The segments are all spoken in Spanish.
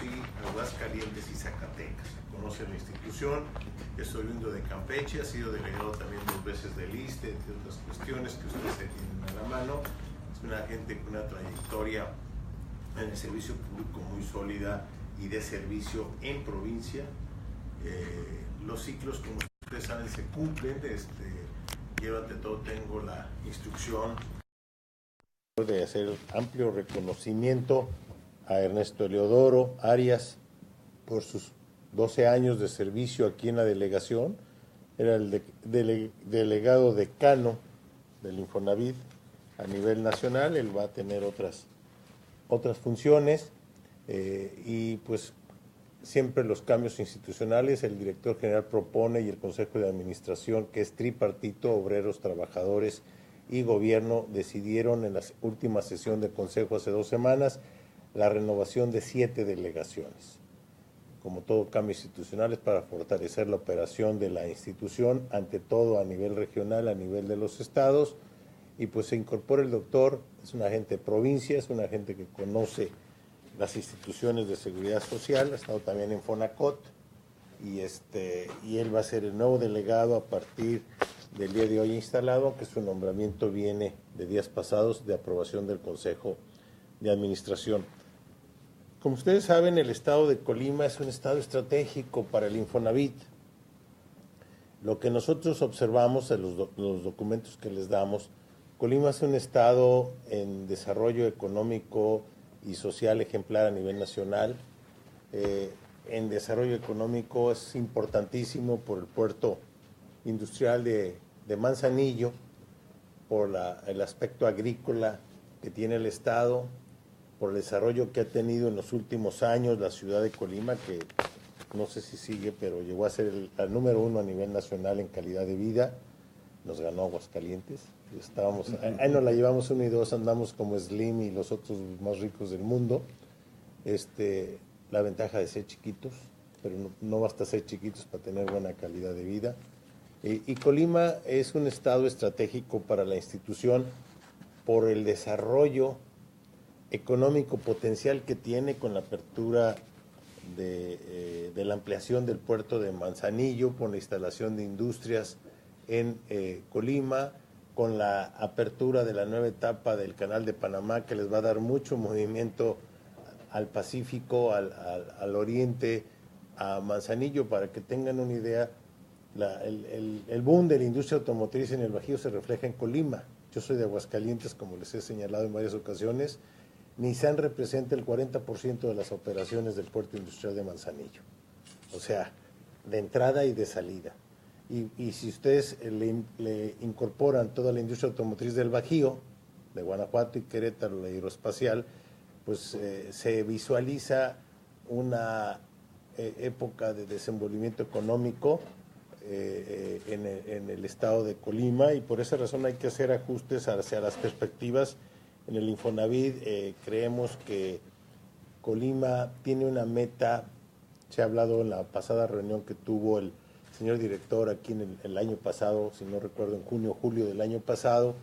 Potosí, Aguascalientes y Zacatecas. Conoce la institución, estoy oriundo de Campeche, ha sido delegado también 2 veces del ISSSTE, entre otras cuestiones que ustedes se tienen a la mano. Es una gente con una trayectoria en el servicio público muy sólida y de servicio en provincia. Los ciclos, como ustedes saben, se cumplen. Yo ante todo tengo la instrucción de hacer amplio reconocimiento a Ernesto Eleodoro Arias por sus 12 años de servicio aquí en la delegación. Era el delegado decano del Infonavit a nivel nacional. Él va a tener otras funciones y pues siempre los cambios institucionales, el director general propone y el Consejo de Administración, que es tripartito, obreros, trabajadores y gobierno, decidieron en la última sesión del Consejo hace 2 semanas la renovación de 7 delegaciones. Como todo cambio institucional, es para fortalecer la operación de la institución, ante todo a nivel regional, a nivel de los estados, y pues se incorpora el doctor, es un agente de provincia, es un agente que conoce las instituciones de seguridad social, ha estado también en Fonacot, y él va a ser el nuevo delegado a partir del día de hoy instalado, aunque su nombramiento viene de días pasados de aprobación del Consejo de Administración. Como ustedes saben, el estado de Colima es un estado estratégico para el Infonavit. Lo que nosotros observamos en los documentos que les damos, Colima es un estado en desarrollo económico y social ejemplar a nivel nacional. En desarrollo económico es importantísimo por el puerto industrial de Manzanillo, por el aspecto agrícola que tiene el estado, por el desarrollo que ha tenido en los últimos años la ciudad de Colima, que no sé si sigue, pero llegó a ser el número 1 a nivel nacional en calidad de vida. Nos ganó Aguascalientes. Ahí nos la llevamos 1 y 2, andamos como Slim y los otros más ricos del mundo. La ventaja de ser chiquitos, pero no basta ser chiquitos para tener buena calidad de vida. Y Colima es un estado estratégico para la institución por el desarrollo económico potencial que tiene con la apertura de la ampliación del puerto de Manzanillo, con la instalación de industrias en Colima, con la apertura de la nueva etapa del Canal de Panamá, que les va a dar mucho movimiento al Pacífico, al oriente, a Manzanillo. Para que tengan una idea, el boom de la industria automotriz en el Bajío se refleja en Colima. Yo soy de Aguascalientes, como les he señalado en varias ocasiones. Nissan representa el 40% de las operaciones del puerto industrial de Manzanillo, o sea, de entrada y de salida. Y si ustedes le incorporan toda la industria automotriz del Bajío, de Guanajuato y Querétaro, la aeroespacial, pues se visualiza una época de desenvolvimiento económico en el estado de Colima, y por esa razón hay que hacer ajustes hacia las perspectivas. En el Infonavit creemos que Colima tiene una meta. Se ha hablado en la pasada reunión que tuvo el señor director aquí en el año pasado, si no recuerdo, en junio o julio del año pasado,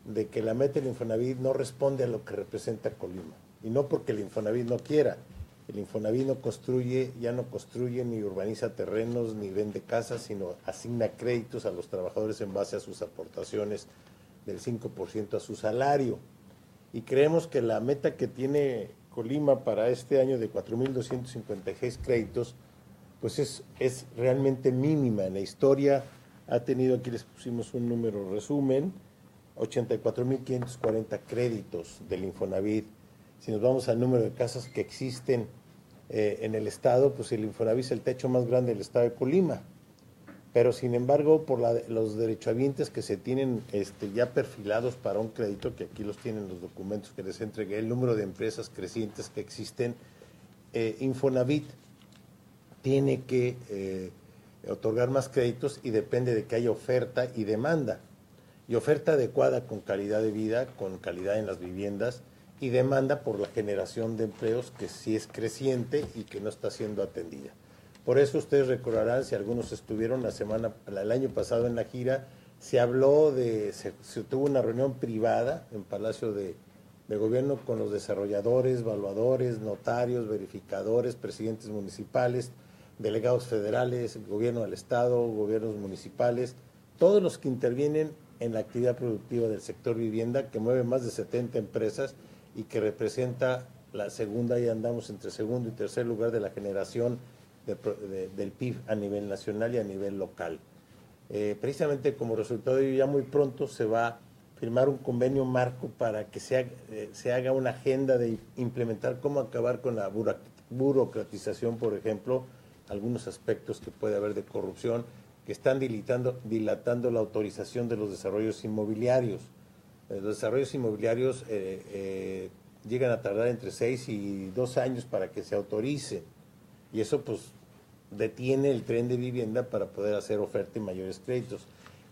de que la meta del Infonavit no responde a lo que representa Colima. Y no porque el Infonavit no quiera. El Infonavit ya no construye ni urbaniza terrenos ni vende casas, sino asigna créditos a los trabajadores en base a sus aportaciones del 5% a su salario. Y creemos que la meta que tiene Colima para este año de 4.256 créditos, pues es realmente mínima. En la historia ha tenido, aquí les pusimos un número resumen, 84.540 créditos del Infonavit. Si nos vamos al número de casas que existen en el estado, pues el Infonavit es el techo más grande del estado de Colima. Pero sin embargo, por los derechohabientes que se tienen ya perfilados para un crédito, que aquí los tienen los documentos que les entregué, el número de empresas crecientes que existen, Infonavit tiene que otorgar más créditos, y depende de que haya oferta y demanda. Y oferta adecuada con calidad de vida, con calidad en las viviendas, y demanda por la generación de empleos, que sí es creciente y que no está siendo atendida. Por eso ustedes recordarán, si algunos estuvieron el año pasado en la gira, se tuvo una reunión privada en Palacio de de gobierno con los desarrolladores, evaluadores, notarios, verificadores, presidentes municipales, delegados federales, el gobierno del estado, gobiernos municipales, todos los que intervienen en la actividad productiva del sector vivienda, que mueve más de 70 empresas y que representa la segunda, y andamos entre segundo y tercer lugar de la generación del PIB a nivel nacional y a nivel local. Precisamente como resultado de ello, ya muy pronto se va a firmar un convenio marco para que se haga una agenda de implementar cómo acabar con la burocratización, por ejemplo, algunos aspectos que puede haber de corrupción que están dilatando la autorización de los desarrollos inmobiliarios. Los desarrollos inmobiliarios llegan a tardar entre 6 y 2 años para que se autorice, y eso pues detiene el tren de vivienda para poder hacer oferta y mayores créditos.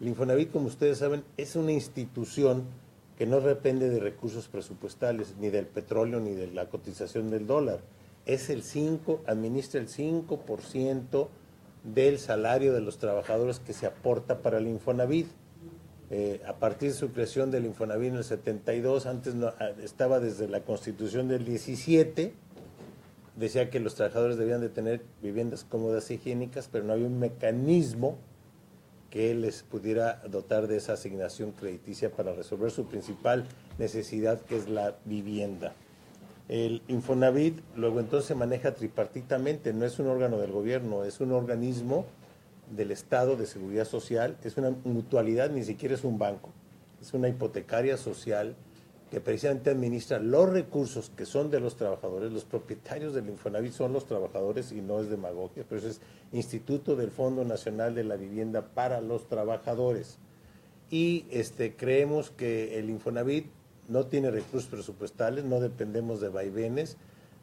El Infonavit, como ustedes saben, es una institución que no depende de recursos presupuestales, ni del petróleo, ni de la cotización del dólar. Administra el 5% del salario de los trabajadores que se aporta para el Infonavit. A partir de su creación del Infonavit en el 72, antes estaba desde la Constitución del 17, decía que los trabajadores debían de tener viviendas cómodas e higiénicas, pero no había un mecanismo que les pudiera dotar de esa asignación crediticia para resolver su principal necesidad, que es la vivienda. El Infonavit luego entonces se maneja tripartitamente, no es un órgano del gobierno, es un organismo del Estado de Seguridad Social, es una mutualidad, ni siquiera es un banco, es una hipotecaria social que precisamente administra los recursos que son de los trabajadores. Los propietarios del Infonavit son los trabajadores y no es demagogia, pero eso es Instituto del Fondo Nacional de la Vivienda para los Trabajadores. Y creemos que el Infonavit no tiene recursos presupuestales, no dependemos de vaivenes,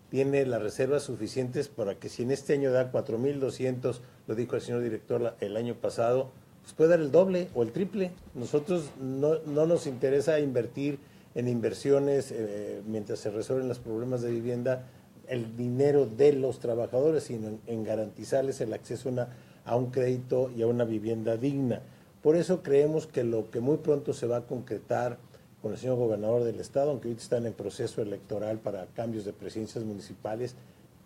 tiene las reservas suficientes para que si en este año da 4,200, lo dijo el señor director el año pasado, pues puede dar el doble o el triple. Nosotros no nos interesa invertir en inversiones mientras se resuelven los problemas de vivienda, el dinero de los trabajadores, sino en garantizarles el acceso a un crédito y a una vivienda digna. Por eso creemos que lo que muy pronto se va a concretar con el señor gobernador del estado, aunque ahorita están en proceso electoral para cambios de presidencias municipales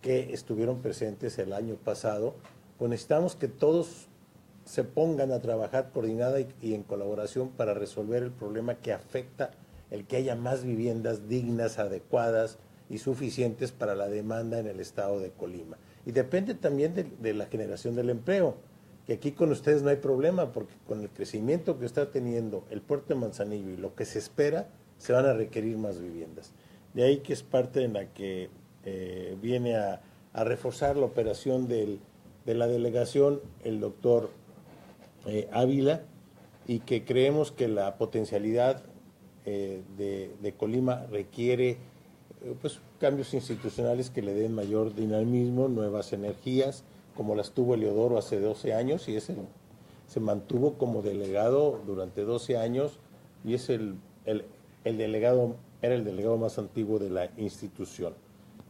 que estuvieron presentes el año pasado, pues necesitamos que todos se pongan a trabajar coordinada y en colaboración para resolver el problema que afecta el que haya más viviendas dignas, adecuadas y suficientes para la demanda en el estado de Colima. Y depende también de la generación del empleo, que aquí con ustedes no hay problema, porque con el crecimiento que está teniendo el puerto de Manzanillo y lo que se espera, se van a requerir más viviendas. De ahí que es parte en la que viene a reforzar la operación de la delegación el doctor Ávila, y que creemos que la potencialidad de Colima requiere pues cambios institucionales que le den mayor dinamismo, nuevas energías, como las tuvo Eliodoro hace 12 años, y se mantuvo como delegado durante 12 años, y es el delegado, era el delegado más antiguo de la institución.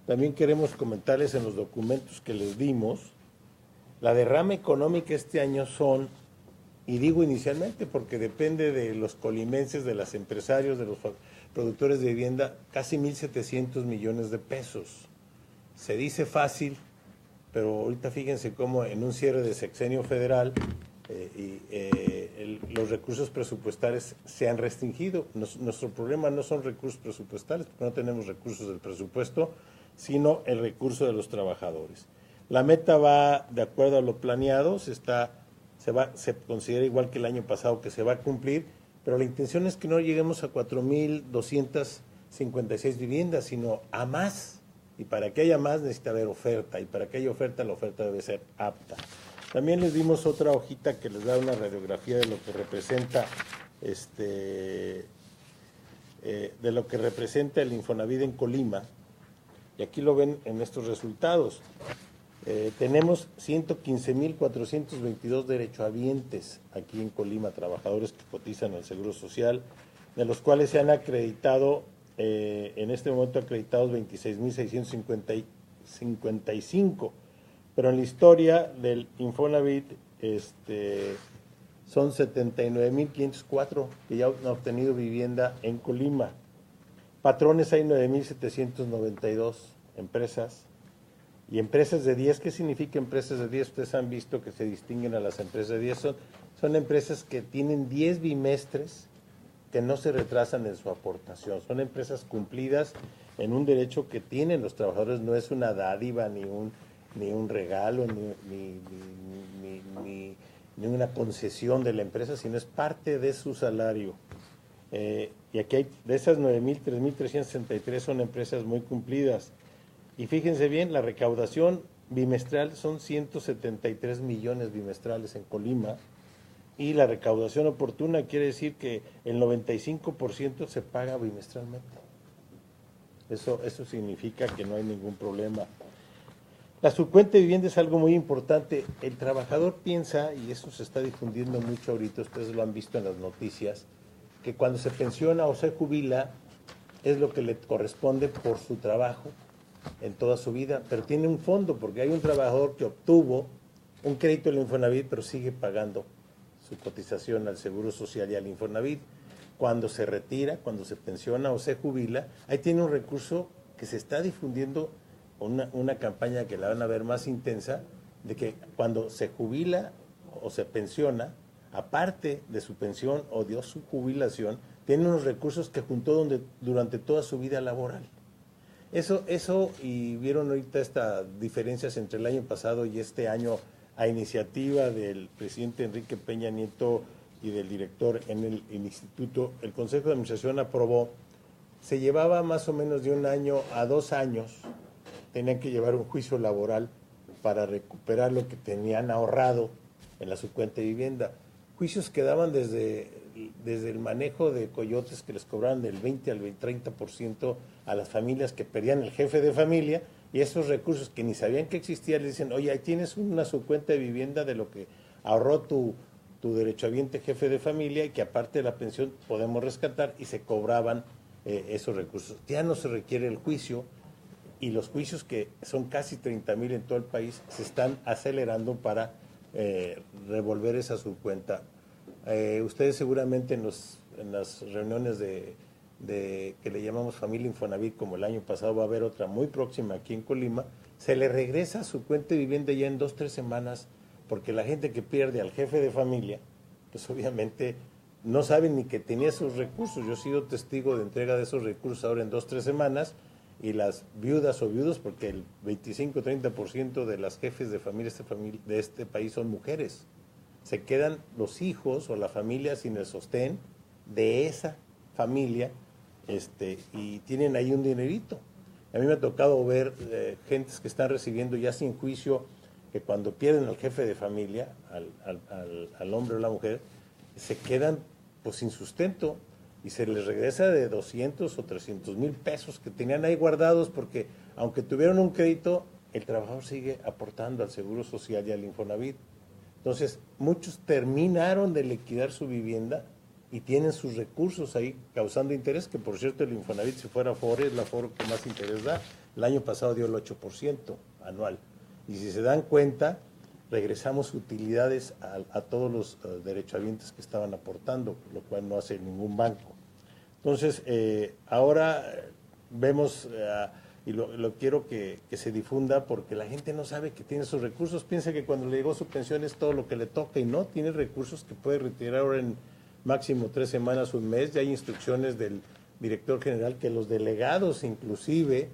También queremos comentarles en los documentos que les dimos, la derrama económica este año son, y digo inicialmente porque depende de los colimenses, de los empresarios, de los productores de vivienda, casi 1,700 millones de pesos. Se dice fácil, pero ahorita fíjense cómo en un cierre de sexenio federal los recursos presupuestales se han restringido. Nuestro problema no son recursos presupuestales, porque no tenemos recursos del presupuesto, sino el recurso de los trabajadores. La meta va de acuerdo a lo planeado, se considera igual que el año pasado que se va a cumplir, pero la intención es que no lleguemos a 4,256 viviendas, sino a más. Y para que haya más necesita haber oferta, y para que haya oferta, la oferta debe ser apta. También les dimos otra hojita que les da una radiografía de lo que representa el Infonavit en Colima, y aquí lo ven en estos resultados. Tenemos 115,422 derechohabientes aquí en Colima, trabajadores que cotizan al Seguro Social, de los cuales se han acreditado, en este momento acreditados 26,655, pero en la historia del Infonavit son 79,504 que ya han obtenido vivienda en Colima. Patrones hay 9,792 empresas. Y empresas de 10, ¿qué significa empresas de 10? Ustedes han visto que se distinguen a las empresas de 10. Son empresas que tienen 10 bimestres que no se retrasan en su aportación. Son empresas cumplidas en un derecho que tienen los trabajadores, no es una dádiva, ni un regalo, ni una concesión de la empresa, sino es parte de su salario. Y aquí hay, de esas 3,363 son empresas muy cumplidas. Y fíjense bien, la recaudación bimestral son 173 millones bimestrales en Colima, y la recaudación oportuna quiere decir que el 95% se paga bimestralmente. Eso significa que no hay ningún problema. La subcuenta de vivienda es algo muy importante. El trabajador piensa, y eso se está difundiendo mucho ahorita, ustedes lo han visto en las noticias, que cuando se pensiona o se jubila es lo que le corresponde por su trabajo en toda su vida, pero tiene un fondo, porque hay un trabajador que obtuvo un crédito del Infonavit, pero sigue pagando su cotización al Seguro Social y al Infonavit. Cuando se retira, cuando se pensiona o se jubila, ahí tiene un recurso que se está difundiendo, una campaña que la van a ver más intensa, de que cuando se jubila o se pensiona, aparte de su pensión o de su jubilación, tiene unos recursos que juntó durante toda su vida laboral. Eso, y vieron ahorita estas diferencias entre el año pasado y este año, a iniciativa del presidente Enrique Peña Nieto y del director en el instituto, el Consejo de Administración aprobó, se llevaba más o menos de 1 año a 2 años, tenían que llevar un juicio laboral para recuperar lo que tenían ahorrado en la subcuenta de vivienda. Juicios que daban desde el manejo de coyotes que les cobraban del 20 al 30% a las familias que perdían el jefe de familia, y esos recursos que ni sabían que existían, le dicen, oye, ahí tienes una subcuenta de vivienda de lo que ahorró tu derechohabiente jefe de familia, y que aparte de la pensión podemos rescatar, y se cobraban esos recursos. Ya no se requiere el juicio, y los juicios, que son casi 30,000 en todo el país, se están acelerando para revolver esa subcuenta. Ustedes seguramente en las reuniones que le llamamos Familia Infonavit, como el año pasado, va a haber otra muy próxima aquí en Colima, se le regresa a su cuenta de vivienda ya en 2-3 semanas, porque la gente que pierde al jefe de familia, pues obviamente no sabe ni que tenía esos recursos. Yo he sido testigo de entrega de esos recursos ahora en 2-3 semanas, y las viudas o viudos, porque el 25-30% de las jefes de familia de este país son mujeres, se quedan los hijos o la familia sin el sostén de esa familia, y tienen ahí un dinerito. A mí me ha tocado ver gentes que están recibiendo ya sin juicio, que cuando pierden al jefe de familia, al hombre o la mujer, se quedan pues sin sustento, y se les regresa de 200 o 300 mil pesos que tenían ahí guardados, porque aunque tuvieron un crédito, el trabajador sigue aportando al Seguro Social y al Infonavit. Entonces, muchos terminaron de liquidar su vivienda y tienen sus recursos ahí causando interés, que por cierto el Infonavit, si fuera Afore, es la Afore que más interés da. El año pasado dio el 8% anual. Y si se dan cuenta, regresamos utilidades a todos los derechohabientes que estaban aportando, lo cual no hace ningún banco. Entonces, ahora vemos, y lo quiero que se difunda, porque la gente no sabe que tiene sus recursos, piensa que cuando le llegó su pensión es todo lo que le toca, y no, tiene recursos que puede retirar ahora en máximo 3 semanas, un mes. Ya hay instrucciones del director general que los delegados inclusive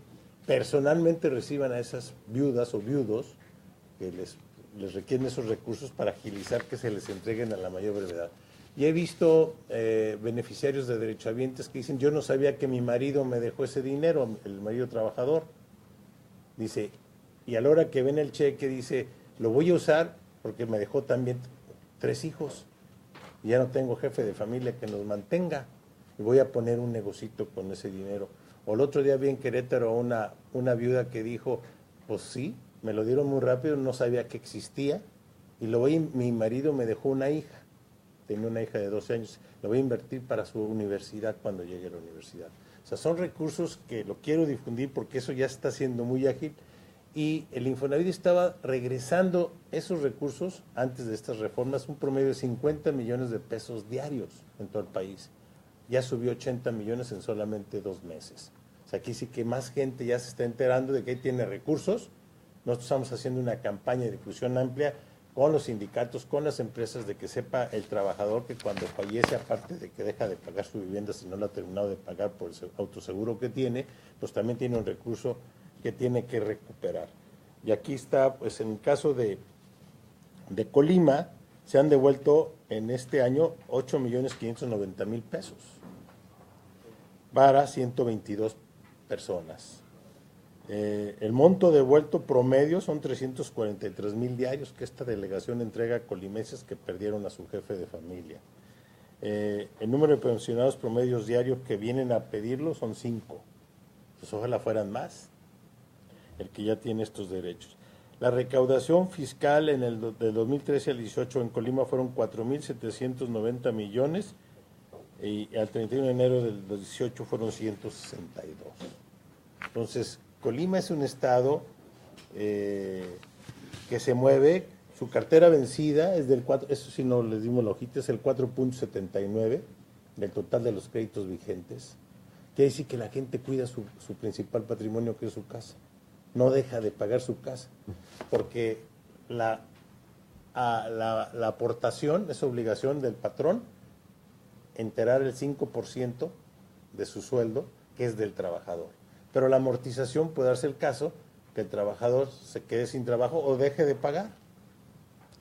personalmente reciban a esas viudas o viudos que les requieren esos recursos para agilizar que se les entreguen a la mayor brevedad. Y he visto beneficiarios de derechohabientes que dicen, yo no sabía que mi marido me dejó ese dinero, el marido trabajador. Dice, y a la hora que ven el cheque dice, lo voy a usar porque me dejó también 3 hijos. Y ya no tengo jefe de familia que nos mantenga, y voy a poner un negocito con ese dinero. O el otro día vi en Querétaro una viuda que dijo, pues sí, me lo dieron muy rápido, no sabía que existía, y mi marido me dejó una hija, tenía una hija de 12 años, lo voy a invertir para su universidad cuando llegue a la universidad. O sea, son recursos que lo quiero difundir porque eso ya está siendo muy ágil, y el Infonavit estaba regresando esos recursos antes de estas reformas, un promedio de 50 millones de pesos diarios en todo el país. ya subió 80 millones en solamente 2 meses. O sea, aquí sí que más gente ya se está enterando de que ahí tiene recursos. Nosotros estamos haciendo una campaña de difusión amplia con los sindicatos, con las empresas, de que sepa el trabajador que cuando fallece, aparte de que deja de pagar su vivienda si no la ha terminado de pagar por el autoseguro que tiene, pues también tiene un recurso que tiene que recuperar. Y aquí está, pues en el caso de Colima, se han devuelto en este año 8.590.000 pesos para 122 personas. El monto devuelto promedio son 343.000 diarios que esta delegación entrega a colimenses que perdieron a su jefe de familia. El número de pensionados promedios diarios que vienen a pedirlo son 5. Pues ojalá fueran más el que ya tiene estos derechos. La recaudación fiscal del 2013 al 18 en Colima fueron 4.790 millones y al 31 de enero del 18 fueron 162. Entonces, Colima es un estado que se mueve, su cartera vencida es del 4, eso sí no les dimos la hojita, es el 4.79 del total de los créditos vigentes. Quiere decir que la gente cuida su principal patrimonio, que es su casa. No deja de pagar su casa, porque la aportación es obligación del patrón enterar el 5% de su sueldo, que es del trabajador. Pero la amortización puede darse el caso que el trabajador se quede sin trabajo o deje de pagar.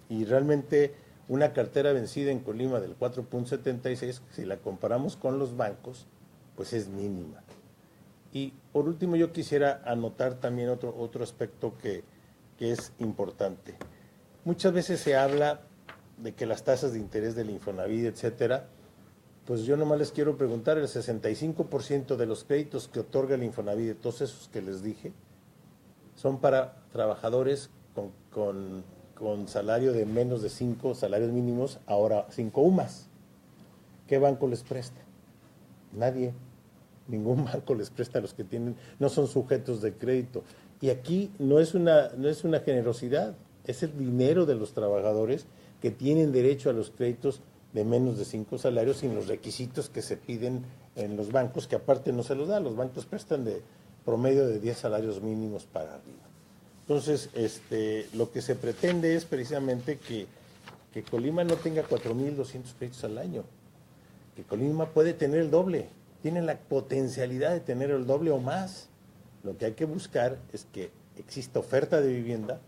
Y realmente una cartera vencida en Colima del 4.76, si la comparamos con los bancos, pues es mínima. Y por último yo quisiera anotar también otro aspecto que es importante. Muchas veces se habla de que las tasas de interés del Infonavit, etcétera, pues yo nomás les quiero preguntar, el 65% de los créditos que otorga el Infonavit, de todos esos que les dije, son para trabajadores con salario de menos de 5 salarios mínimos, ahora 5 UMAS. ¿Qué banco les presta? Nadie. Ningún banco les presta a los que tienen, no son sujetos de crédito. Y aquí no es una generosidad, es el dinero de los trabajadores que tienen derecho a los créditos de menos de 5 salarios sin los requisitos que se piden en los bancos, que aparte no se los dan. Los bancos prestan de promedio de 10 salarios mínimos para arriba. Entonces, lo que se pretende es precisamente que Colima no tenga 4.200 créditos al año, que Colima puede tener el doble, tiene la potencialidad de tener el doble o más. Lo que hay que buscar es que exista oferta de vivienda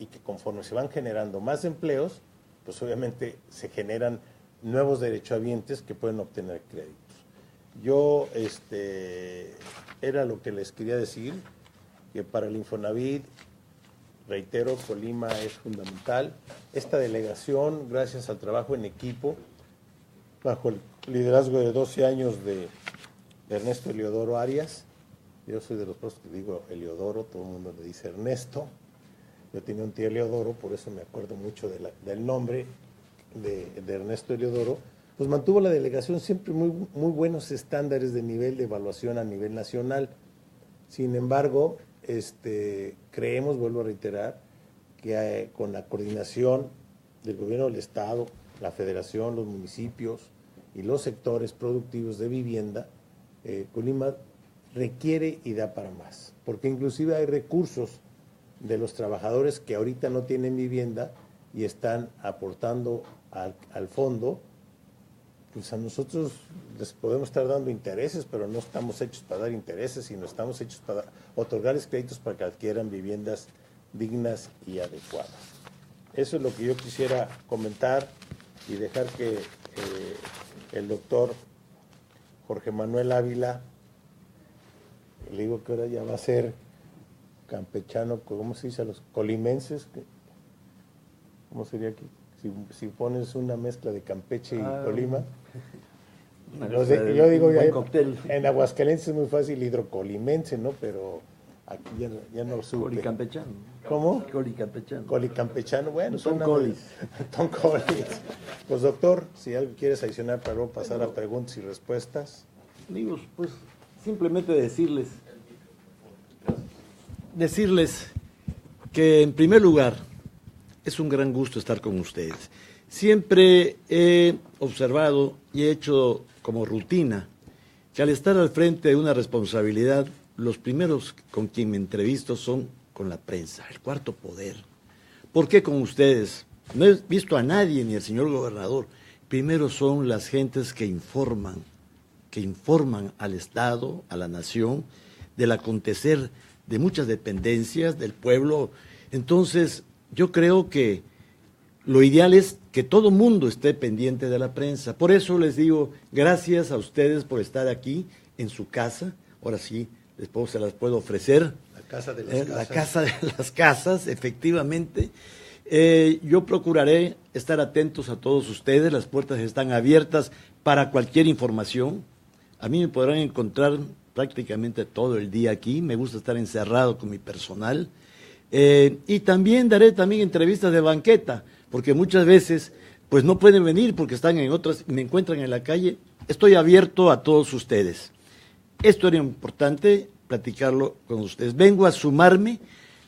y que conforme se van generando más empleos, pues obviamente se generan nuevos derechohabientes que pueden obtener créditos. Yo, era lo que les quería decir, que para el Infonavit, reitero, Colima es fundamental. Esta delegación, gracias al trabajo en equipo, bajo el liderazgo de 12 años de Ernesto Eliodoro Arias, yo soy de los pocos que digo Eliodoro, todo el mundo le dice Ernesto. Yo tenía un tío Eliodoro, por eso me acuerdo mucho del nombre de Ernesto Eliodoro. Pues mantuvo la delegación siempre muy buenos estándares de nivel de evaluación a nivel nacional. Sin embargo, creemos, vuelvo a reiterar, que con la coordinación del gobierno del Estado, la Federación, los municipios y los sectores productivos de vivienda, Colima requiere y da para más, porque inclusive hay recursos de los trabajadores que ahorita no tienen vivienda y están aportando al fondo. Pues a nosotros les podemos estar dando intereses, pero no estamos hechos para dar intereses, sino estamos hechos para otorgarles créditos para que adquieran viviendas dignas y adecuadas. Eso es lo que yo quisiera comentar y dejar que el doctor Jorge Manuel Ávila, le digo que ahora ya va a ser campechano, ¿cómo se dice a los colimenses? ¿Cómo sería aquí? Si pones una mezcla de Campeche y Colima. Yo digo, en Aguascalientes es muy fácil hidrocolimense, ¿no? Pero aquí ya no lo supe. Colicampechano. ¿Cómo? Colicampechano. Colicampechano, bueno. Tom Colis. Tom Colis. Pues doctor, si algo quieres adicionar para luego pasar a preguntas y respuestas. Amigos, pues simplemente decirles que en primer lugar es un gran gusto estar con ustedes. Siempre he observado y he hecho como rutina, que al estar al frente de una responsabilidad, los primeros con quien me entrevisto son con la prensa, el cuarto poder. ¿Por qué con ustedes? No he visto a nadie, ni al señor gobernador. Primero son las gentes que informan al Estado, a la nación, del acontecer de muchas dependencias del pueblo. Entonces, yo creo que lo ideal es que todo mundo esté pendiente de la prensa. Por eso les digo, gracias a ustedes por estar aquí en su casa. Ahora sí, después se las puedo ofrecer. La casa de las casas. La casa de las casas, efectivamente. Yo procuraré estar atentos a todos ustedes. Las puertas están abiertas para cualquier información. A mí me podrán encontrar prácticamente todo el día aquí. Me gusta estar encerrado con mi personal. Y también daré entrevistas de banqueta, porque muchas veces pues no pueden venir porque están en otras, me encuentran en la calle. Estoy abierto a todos ustedes. Esto era importante platicarlo con ustedes. Vengo a sumarme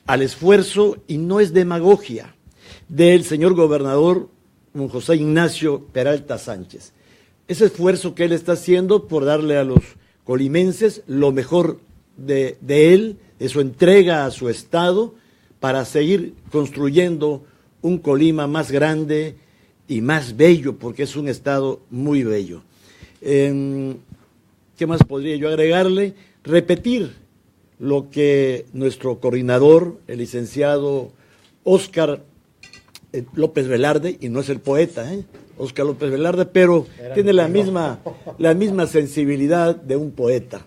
al esfuerzo, y no es demagogia, del señor gobernador don José Ignacio Peralta Sánchez. Ese esfuerzo que él está haciendo por darle a los colimenses lo mejor de él, de su entrega a su estado, para seguir construyendo un Colima más grande y más bello, porque es un estado muy bello. ¿Qué más podría yo agregarle? Repetir lo que nuestro coordinador, el licenciado Óscar López Velarde, y no es el poeta, Óscar López Velarde, pero tiene la misma sensibilidad de un poeta.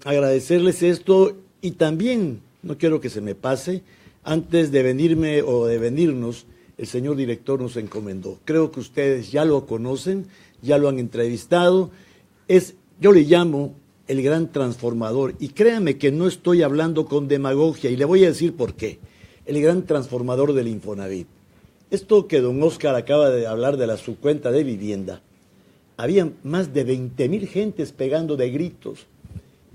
Agradecerles esto, y también, no quiero que se me pase, antes de venirme o de venirnos, el señor director nos encomendó. Creo que ustedes ya lo conocen, ya lo han entrevistado. Yo le llamo el gran transformador, y créanme que no estoy hablando con demagogia, y le voy a decir por qué. El gran transformador del Infonavit. Esto que don Óscar acaba de hablar de la subcuenta de vivienda, había más de 20,000 gentes pegando de gritos,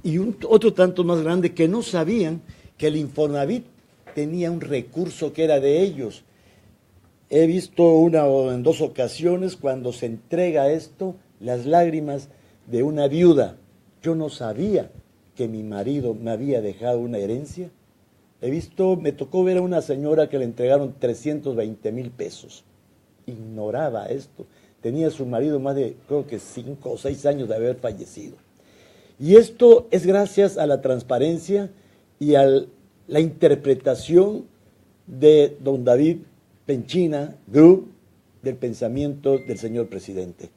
y otro tanto más grande que no sabían que el Infonavit tenía un recurso que era de ellos. He visto una o en 2 ocasiones cuando se entrega esto, las lágrimas de una viuda. Yo no sabía que mi marido me había dejado una herencia. Me tocó ver a una señora que le entregaron 320,000 pesos. Ignoraba esto. Tenía a su marido más de, creo que 5 o 6 años de haber fallecido. Y esto es gracias a la transparencia y a la interpretación de don David Penchina Gru del pensamiento del señor presidente.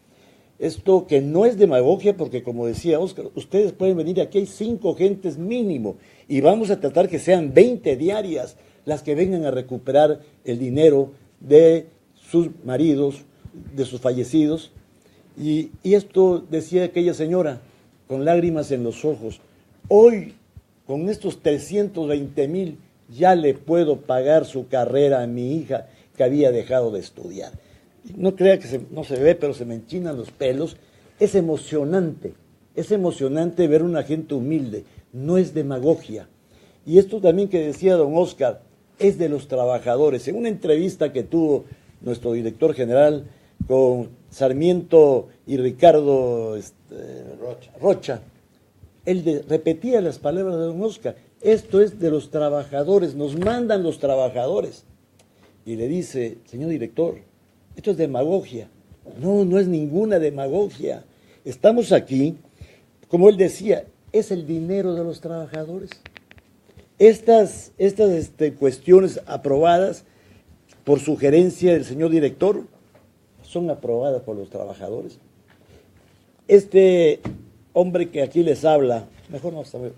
Esto que no es demagogia, porque como decía Óscar, ustedes pueden venir aquí, hay 5 gentes mínimo, y vamos a tratar que sean 20 diarias las que vengan a recuperar el dinero de sus maridos, de sus fallecidos. Y esto decía aquella señora, con lágrimas en los ojos: hoy, con estos 320,000, ya le puedo pagar su carrera a mi hija que había dejado de estudiar. No crea que no se ve, pero se me enchinan los pelos. Es emocionante ver una gente humilde, no es demagogia. Y esto también que decía don Óscar, es de los trabajadores. En una entrevista que tuvo nuestro director general con Sarmiento y Ricardo Rocha, él repetía las palabras de don Óscar: esto es de los trabajadores, nos mandan los trabajadores. Y le dice: señor director, esto es demagogia. No, no es ninguna demagogia. Estamos aquí, como él decía, es el dinero de los trabajadores. Estas cuestiones aprobadas por sugerencia del señor director son aprobadas por los trabajadores. Este hombre que aquí les habla, mejor no saber,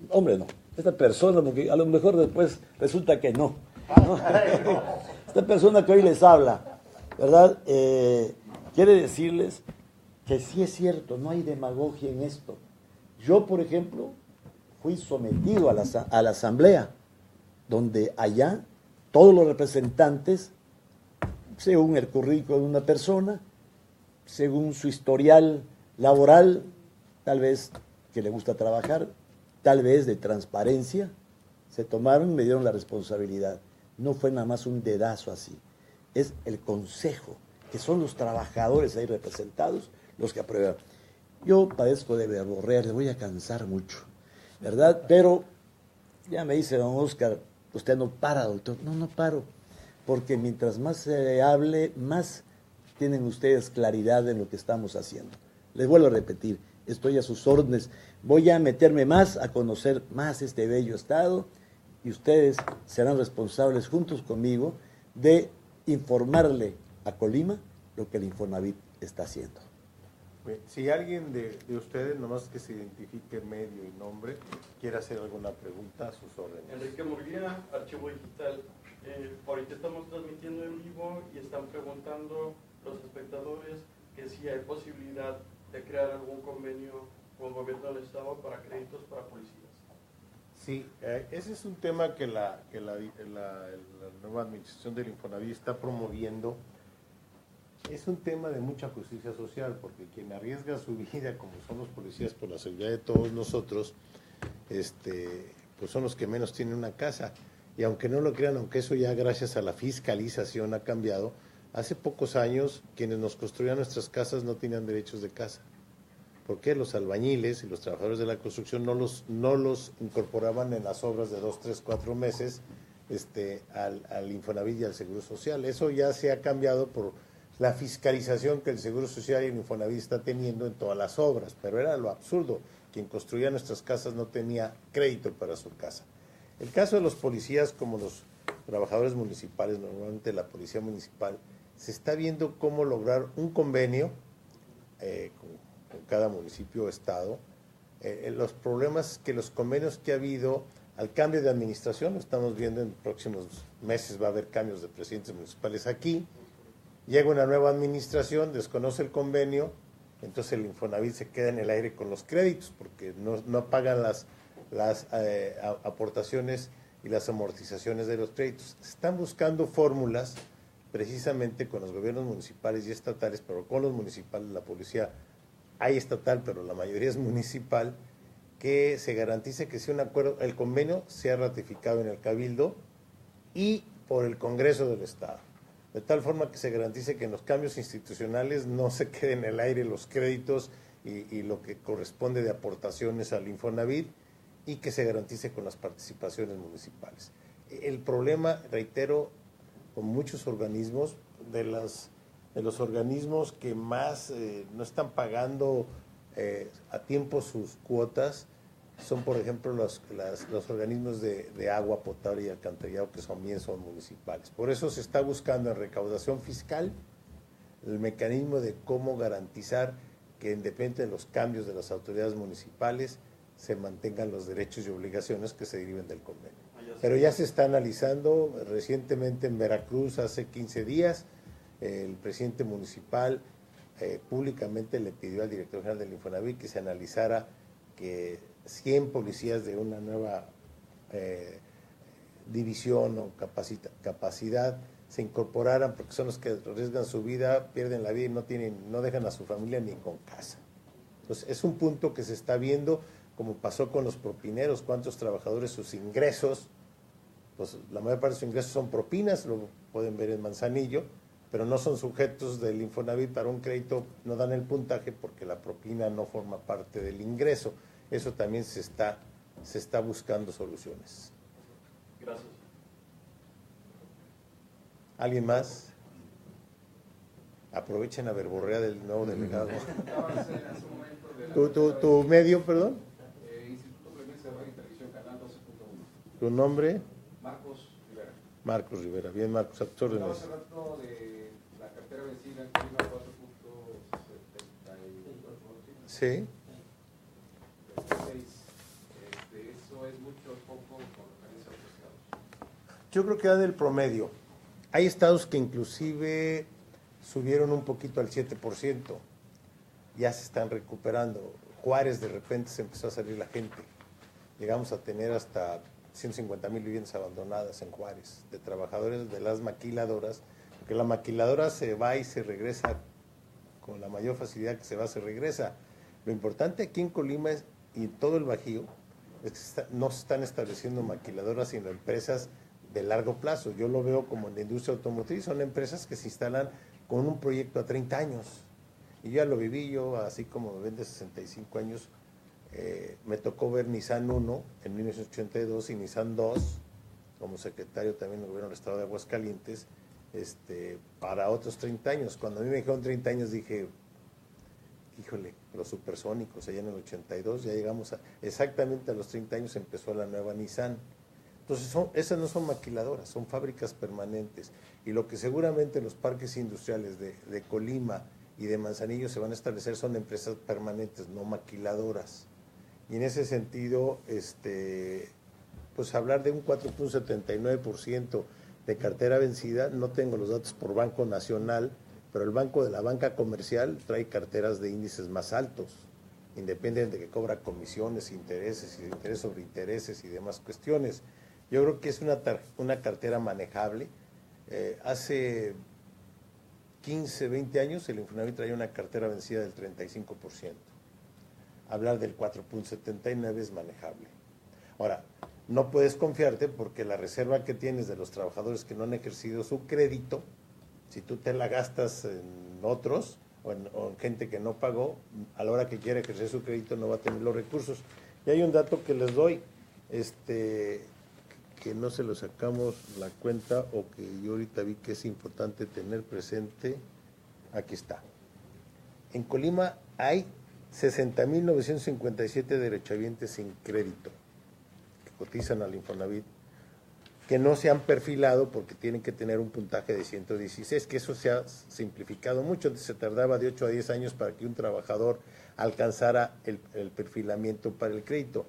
hombre no, esta persona, porque a lo mejor después resulta que no. Esta persona que hoy les habla, ¿verdad? Quiere decirles que sí es cierto, no hay demagogia en esto. Yo, por ejemplo, fui sometido a la asamblea, donde allá todos los representantes, según el currículo de una persona, según su historial laboral, tal vez que le gusta trabajar, tal vez de transparencia, se tomaron y me dieron la responsabilidad. No fue nada más un dedazo así. Es el consejo, que son los trabajadores ahí representados, los que aprueban. Yo padezco de verborrea, le voy a cansar mucho, ¿verdad? Pero ya me dice don Oscar, usted no para, doctor. No, no paro, porque mientras más se hable, más tienen ustedes claridad en lo que estamos haciendo. Les vuelvo a repetir, estoy a sus órdenes. Voy a meterme más, a conocer más este bello estado, y ustedes serán responsables juntos conmigo de informarle a Colima lo que el Infonavit está haciendo. Si alguien de ustedes, nomás que se identifique medio y nombre, quiere hacer alguna pregunta, a sus órdenes. Enrique Murguía, Archivo Digital. Ahorita estamos transmitiendo en vivo y están preguntando los espectadores que si hay posibilidad de crear algún convenio con el gobierno del Estado para créditos para policías. Sí, ese es un tema que la nueva administración del Infonavit está promoviendo. Es un tema de mucha justicia social, porque quien arriesga su vida, como son los policías, por la seguridad de todos nosotros, pues son los que menos tienen una casa. Y aunque no lo crean, aunque eso ya gracias a la fiscalización ha cambiado, hace pocos años quienes nos construían nuestras casas no tenían derechos de casa. ¿Por qué? Los albañiles y los trabajadores de la construcción no los incorporaban en las obras de 2, 3, 4 meses al Infonavit y al Seguro Social. Eso ya se ha cambiado por la fiscalización que el Seguro Social y el Infonavit está teniendo en todas las obras, pero era lo absurdo. Quien construía nuestras casas no tenía crédito para su casa. El caso de los policías, como los trabajadores municipales, normalmente la policía municipal, se está viendo cómo lograr un convenio con cada municipio o estado. Los problemas que los convenios que ha habido al cambio de administración, lo estamos viendo en próximos meses, va a haber cambios de presidentes municipales aquí. Llega una nueva administración, desconoce el convenio, entonces el Infonavit se queda en el aire con los créditos porque no pagan las aportaciones y las amortizaciones de los créditos. Están buscando fórmulas precisamente con los gobiernos municipales y estatales, pero con los municipales, la policía hay estatal, pero la mayoría es municipal, que se garantice que sea un acuerdo, el convenio sea ratificado en el Cabildo y por el Congreso del Estado. De tal forma que se garantice que en los cambios institucionales no se queden en el aire los créditos y lo que corresponde de aportaciones al Infonavit y que se garantice con las participaciones municipales. El problema, reitero, con muchos organismos, de los organismos que más no están pagando a tiempo sus cuotas, son por ejemplo los organismos de agua potable y alcantarillado, que también son municipales. Por eso se está buscando en recaudación fiscal el mecanismo de cómo garantizar que, independientemente de los cambios de las autoridades municipales, se mantengan los derechos y obligaciones que se deriven del convenio. Pero ya se está analizando. Recientemente en Veracruz, hace 15 días, el presidente municipal públicamente le pidió al director general del Infonavit que se analizara que 100 policías de una nueva división o capacidad se incorporaran, porque son los que arriesgan su vida, pierden la vida y no dejan a su familia ni con casa. Entonces es un punto que se está viendo, como pasó con los propineros. ¿Cuántos trabajadores sus ingresos? Pues la mayor parte de sus ingresos son propinas, lo pueden ver en Manzanillo, pero no son sujetos del Infonavit para un crédito, no dan el puntaje porque la propina no forma parte del ingreso. Eso también se está buscando soluciones. Gracias. ¿Alguien más? Aprovechen la verborrea del nuevo delegado. ¿Tu medio, perdón? Instituto Clemencia de Radio y Televisión, Canal 12.1. ¿Tu nombre? Marcos Rivera. Marcos Rivera. Bien, Marcos, a tus órdenes. Hablaba hace rato de la cartera vencida en Colima 4.78. Sí. ¿Eso es mucho o poco con referencia a otros estados? Yo creo que da del promedio. Hay estados que inclusive subieron un poquito al 7%. Ya se están recuperando. Juárez, de repente se empezó a salir la gente. Llegamos a tener hasta 150,000 viviendas abandonadas en Juárez, de trabajadores de las maquiladoras, porque la maquiladora se va y se regresa con la mayor facilidad que se va, se regresa. Lo importante aquí en Colima y en todo el Bajío es que no se están estableciendo maquiladoras, sino empresas de largo plazo. Yo lo veo como en la industria automotriz, son empresas que se instalan con un proyecto a 30 años Y ya lo viví yo, así como me ven de 65 años, me tocó ver Nissan 1 en 1982 y Nissan 2 como secretario también del gobierno del estado de Aguascalientes, para otros 30 años. Cuando a mí me dijeron 30 años dije, híjole, los supersónicos, allá en el 82, ya llegamos exactamente a los 30 años empezó la nueva Nissan. Entonces, esas no son maquiladoras, son fábricas permanentes. Y lo que seguramente los parques industriales de Colima y de Manzanillo se van a establecer son empresas permanentes, no maquiladoras. Y en ese sentido, pues hablar de un 4.79% de cartera vencida, no tengo los datos por Banco Nacional, pero el banco de la banca comercial trae carteras de índices más altos, independiente de que cobra comisiones, intereses y interés sobre intereses y demás cuestiones. Yo creo que es una cartera manejable. Hace 15, 20 años el Infonavit traía una cartera vencida del 35%. Hablar del 4.79 es manejable. Ahora, no puedes confiarte porque la reserva que tienes de los trabajadores que no han ejercido su crédito, si tú te la gastas en otros o en gente que no pagó, a la hora que quiera ejercer su crédito no va a tener los recursos. Y hay un dato que les doy, que no se lo sacamos la cuenta o que yo ahorita vi que es importante tener presente. Aquí está. En Colima hay 60.957 derechohabientes sin crédito que cotizan al Infonavit, que no se han perfilado porque tienen que tener un puntaje de 116, que eso se ha simplificado mucho. Antes se tardaba de 8 a 10 años para que un trabajador alcanzara el perfilamiento para el crédito.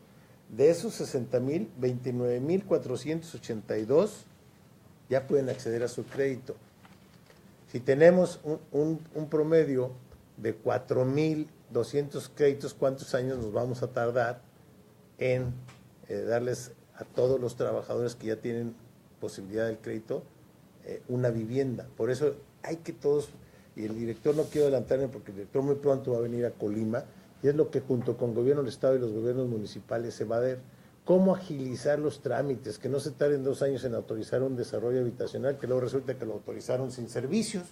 De esos 60.000, 29.482 ya pueden acceder a su crédito. Si tenemos un promedio de 4.200 créditos, ¿cuántos años nos vamos a tardar en darles a todos los trabajadores que ya tienen posibilidad del crédito una vivienda? Por eso hay que todos, y el director, no quiero adelantarme porque el director muy pronto va a venir a Colima, y es lo que junto con el gobierno del estado y los gobiernos municipales se va a ver, cómo agilizar los trámites, que no se tarden 2 años en autorizar un desarrollo habitacional, que luego resulta que lo autorizaron sin servicios,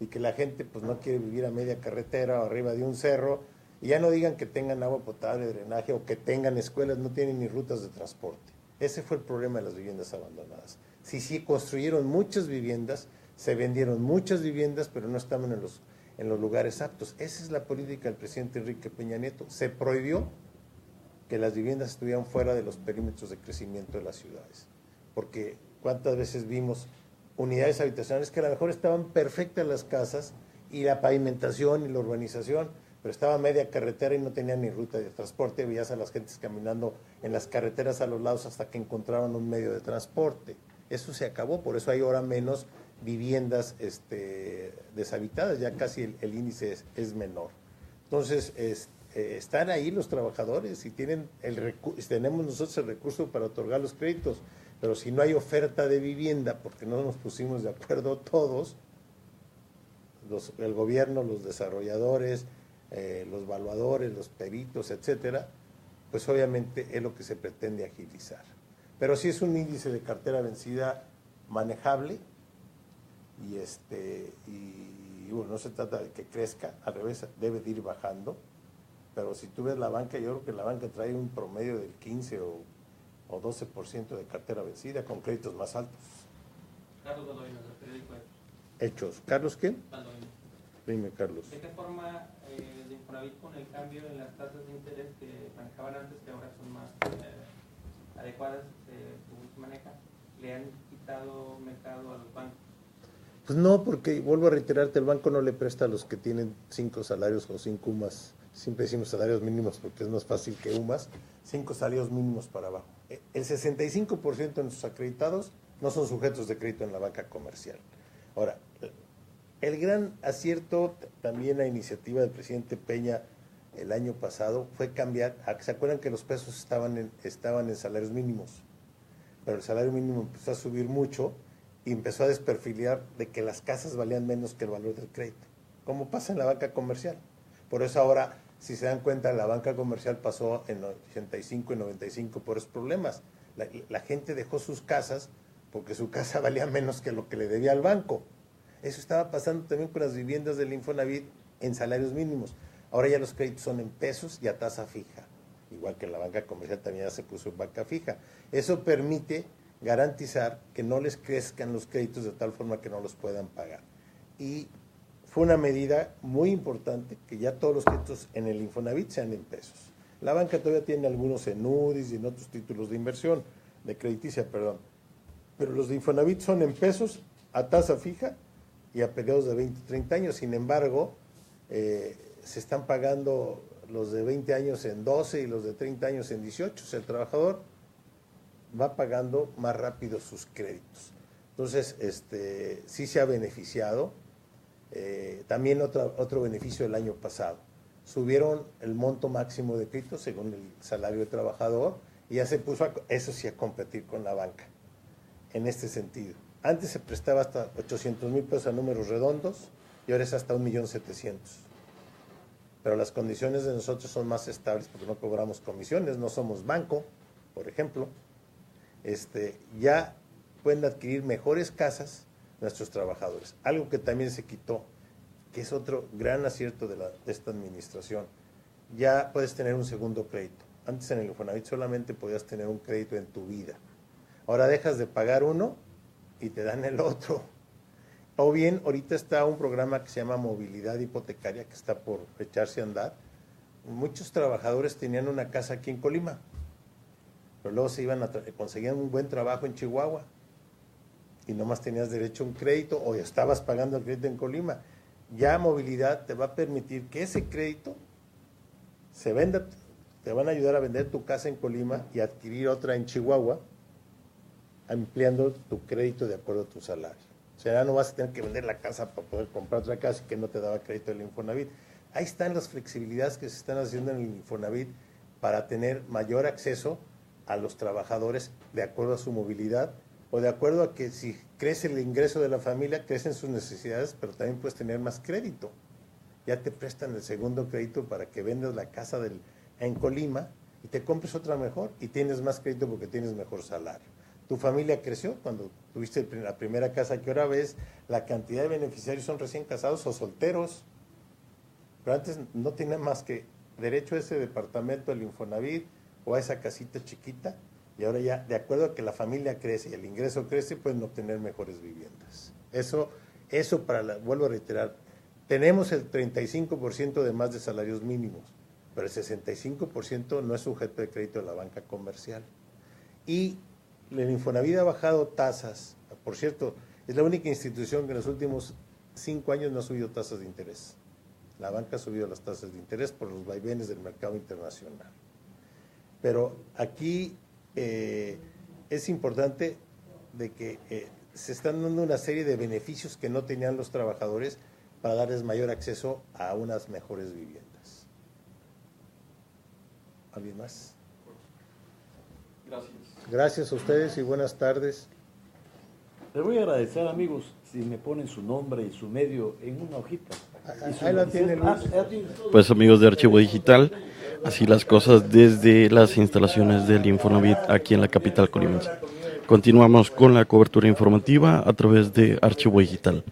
y que la gente pues no quiere vivir a media carretera o arriba de un cerro, y ya no digan que tengan agua potable, drenaje, o que tengan escuelas, no tienen ni rutas de transporte. Ese fue el problema de las viviendas abandonadas. Sí, construyeron muchas viviendas, se vendieron muchas viviendas, pero no estaban en los lugares aptos. Esa es la política del presidente Enrique Peña Nieto. Se prohibió que las viviendas estuvieran fuera de los perímetros de crecimiento de las ciudades. Porque cuántas veces vimos unidades habitacionales que a lo mejor estaban perfectas las casas y la pavimentación y la urbanización, pero estaba a media carretera y no tenían ni ruta de transporte, veías a las gentes caminando en las carreteras a los lados hasta que encontraban un medio de transporte. Eso se acabó, por eso hay ahora menos viviendas deshabitadas, ya casi el índice es menor. Entonces, están ahí los trabajadores y tenemos nosotros el recurso para otorgar los créditos, pero si no hay oferta de vivienda, porque no nos pusimos de acuerdo todos, el gobierno, los desarrolladores, los evaluadores, los peritos, etcétera, pues obviamente es lo que se pretende agilizar. Pero sí es un índice de cartera vencida manejable y bueno, no se trata de que crezca, al revés, debe de ir bajando, pero si tú ves la banca, yo creo que la banca trae un promedio del 15 o 12% de cartera vencida con créditos más altos. Carlos Baldovinos, del periódico Hechos. ¿Carlos qué? Baldovinos. Dime, Carlos. ¿De qué forma el Infonavit, con el cambio en las tasas de interés que manejaban antes, que ahora son más adecuadas, según se maneja, le han quitado mercado a los bancos? Pues no, porque vuelvo a reiterarte, el banco no le presta a los que tienen 5 salarios o 5 UMAS. Siempre decimos salarios mínimos porque es más fácil que UMAS, 5 salarios mínimos para abajo. El 65% de nuestros acreditados no son sujetos de crédito en la banca comercial. Ahora, el gran acierto también la iniciativa del presidente Peña el año pasado fue cambiar, ¿se acuerdan que los pesos estaban en salarios mínimos? Pero el salario mínimo empezó a subir mucho y empezó a desperfilar de que las casas valían menos que el valor del crédito, como pasa en la banca comercial. Por eso ahora, si se dan cuenta, la banca comercial pasó en 85 y 95 por esos problemas. La gente dejó sus casas porque su casa valía menos que lo que le debía al banco. Eso estaba pasando también con las viviendas del Infonavit en salarios mínimos. Ahora ya los créditos son en pesos y a tasa fija, igual que la banca comercial también ya se puso en banca fija. Eso permite garantizar que no les crezcan los créditos de tal forma que no los puedan pagar. Y fue una medida muy importante que ya todos los créditos en el Infonavit sean en pesos. La banca todavía tiene algunos en UDIs y en otros títulos de inversión, de crediticia, perdón. Pero los de Infonavit son en pesos, a tasa fija y a periodos de 20, 30 años. Sin embargo, se están pagando los de 20 años en 12 y los de 30 años en 18. O sea, el trabajador va pagando más rápido sus créditos. Entonces, sí se ha beneficiado. También otro beneficio del año pasado. Subieron el monto máximo de créditos según el salario del trabajador y ya se puso, eso sí, a competir con la banca en este sentido. Antes se prestaba hasta 800,000 pesos a números redondos y ahora es hasta 1,700,000. Pero las condiciones de nosotros son más estables porque no cobramos comisiones, no somos banco, por ejemplo. Ya pueden adquirir mejores casas nuestros trabajadores. Algo que también se quitó, que es otro gran acierto de esta administración. Ya puedes tener un segundo crédito. Antes en el Infonavit solamente podías tener un crédito en tu vida. Ahora dejas de pagar uno y te dan el otro. O bien, ahorita está un programa que se llama Movilidad Hipotecaria, que está por echarse a andar. Muchos trabajadores tenían una casa aquí en Colima, pero luego se iban conseguían un buen trabajo en Chihuahua y nomás tenías derecho a un crédito o ya estabas pagando el crédito en Colima. Ya Movilidad te va a permitir que ese crédito se venda, te van a ayudar a vender tu casa en Colima y adquirir otra en Chihuahua, ampliando tu crédito de acuerdo a tu salario. O sea, ya no vas a tener que vender la casa para poder comprar otra casa que no te daba crédito el Infonavit. Ahí están las flexibilidades que se están haciendo en el Infonavit para tener mayor acceso a los trabajadores de acuerdo a su movilidad o de acuerdo a que si crece el ingreso de la familia, crecen sus necesidades, pero también puedes tener más crédito. Ya te prestan el segundo crédito para que vendas la casa en Colima y te compres otra mejor y tienes más crédito porque tienes mejor salario. Tu familia creció cuando tuviste la primera casa, que ahora ves la cantidad de beneficiarios son recién casados o solteros, pero antes no tenían más que derecho a ese departamento del Infonavit o a esa casita chiquita, y ahora ya, de acuerdo a que la familia crece y el ingreso crece, pueden obtener mejores viviendas. Eso vuelvo a reiterar, tenemos el 35% de más de salarios mínimos, pero el 65% no es sujeto de crédito de la banca comercial. Y el Infonavit ha bajado tasas, por cierto, es la única institución que en los últimos 5 años no ha subido tasas de interés. La banca ha subido las tasas de interés por los vaivenes del mercado internacional. Pero aquí es importante de que se están dando una serie de beneficios que no tenían los trabajadores para darles mayor acceso a unas mejores viviendas. ¿Alguien más? Gracias. Gracias a ustedes y buenas tardes. Les voy a agradecer, amigos, si me ponen su nombre y su medio en una hojita. Ahí la tiene Luis. Pues amigos de Archivo Digital, así las cosas desde las instalaciones del Infonavit aquí en la capital colimense. Continuamos con la cobertura informativa a través de Archivo Digital.